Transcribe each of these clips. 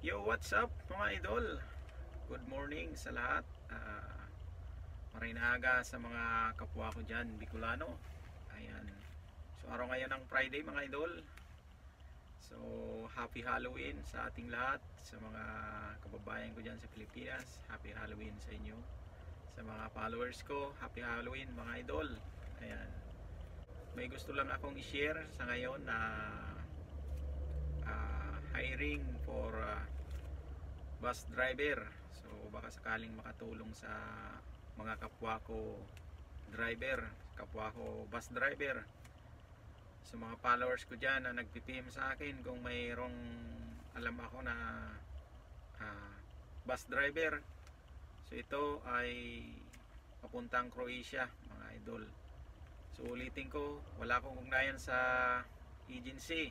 Yo, what's up mga idol? Good morning sa lahat. Maray na aga sa mga kapwa ko dyan, Bicolano. Ayan. So araw ngayon ng Friday mga idol. So happy Halloween sa ating lahat. Sa mga kababayan ko dyan sa Pilipinas, happy Halloween sa inyo. Sa mga followers ko, happy Halloween mga idol. Ayan. May gusto lang akong i-share sa ngayon na hiring for bus driver. So baka sakaling makatulong sa mga kapwa ko driver, kapwa ko bus driver, sa mga followers ko dyan na nagpipim sa akin kung mayroong alam ako na bus driver. So ito ay papuntang Croatia mga idol. So ulitin ko, wala akong ugnayan sa agency.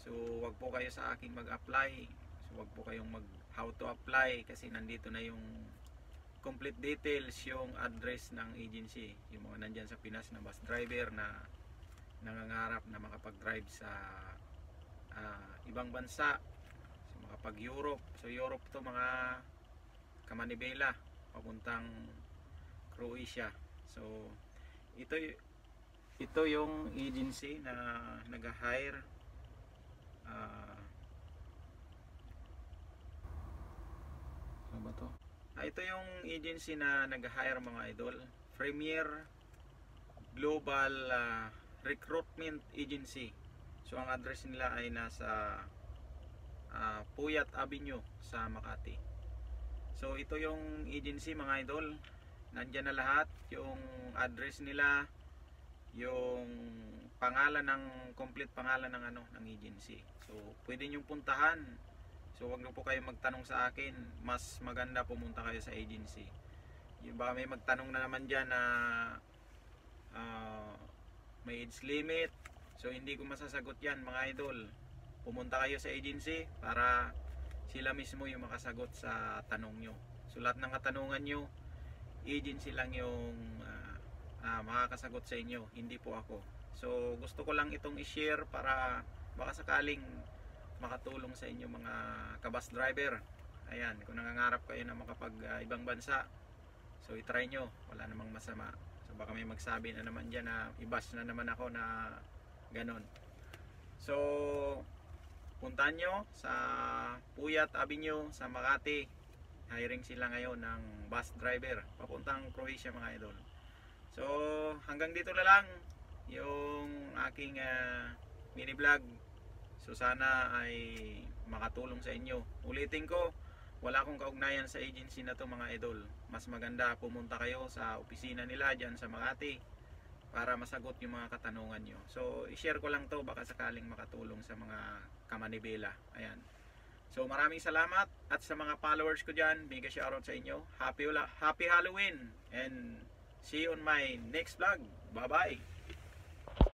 So wag po kayo sa akin mag-apply. So wag po kayong how to apply kasi nandito na yung complete details, yung address ng agency, yung mga nandyan sa Pinas na bus driver na nangangarap na makapag-drive sa ibang bansa, so makapag-Europe. So Europe to mga Kamanibela papuntang Croatia. So ito yung agency na nag-hire. Ano ba to? Ito yung agency na nag-hire mga idol. Premier Global Recruitment Agency. So ang address nila ay nasa Puyat Avenue sa Makati. So ito yung agency mga idol. Nandyan na lahat, yung address nila, yung pangalan ng complete pangalan ng ng agency. So pwede niyo puntahan. So wag niyo po kayo magtanong sa akin, mas maganda pumunta kayo sa agency. Yung ba may magtanong na naman diyan na may age limit. So hindi ko masasagot 'yan mga idol. Pumunta kayo sa agency para sila mismo yung makasagot sa tanong nyo. So lahat ng katanungan nyo, agency lang yung makakasagot sa inyo, hindi po ako. So gusto ko lang itong i-share para baka sakaling makatulong sa inyo mga kabus driver. Ayan, kung nangangarap kayo na makapag ibang bansa, so i-try nyo, wala namang masama. So baka may magsabi na naman dyan na i-bash na naman ako na ganon. So puntahan nyo sa Puyat Avenue sa Makati. Hiring sila ngayon ng bus driver papuntang Croatia mga idol. So hanggang dito na lang yung aking mini vlog. So sana ay makatulong sa inyo. Ulitin ko, wala akong kaugnayan sa agency na to mga idol. Mas maganda pumunta kayo sa opisina nila dyan sa Makati para masagot yung mga katanungan nyo. So i-share ko lang to, baka sakaling makatulong sa mga Kamanibela. Ayan. So maraming salamat, at sa mga followers ko dyan, mega shoutout sa inyo. Happy Halloween and see you on my next vlog. Bye bye.